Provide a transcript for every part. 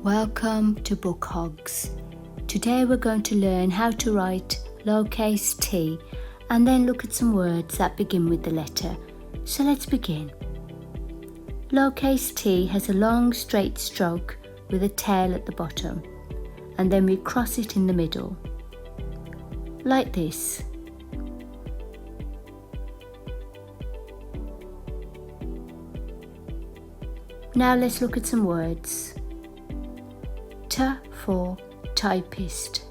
Welcome to Book Hogs. Today we're going to learn how to write lowercase t and then look at some words that begin with the letter. So let's begin. Lowercase t has a long straight stroke with a tail at the bottom, and then we cross it in the middle, like this. Now let's look at some words. T for typist.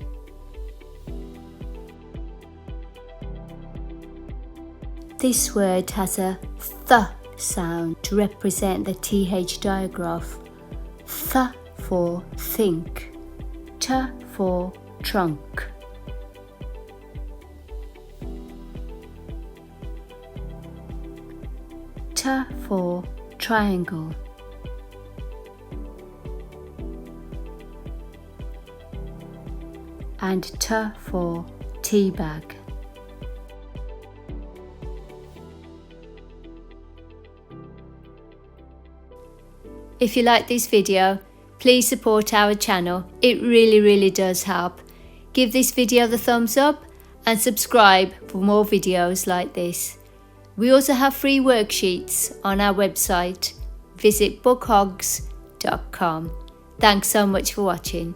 This word has a th sound to represent the th digraph. Th for think. T for trunk. T for triangle. And T for tea bag. If you like this video, please support our channel. It really does help. Give this video the thumbs up and subscribe for more videos like this. We also have free worksheets on our website. Visit bookhogs.com. Thanks so much for watching.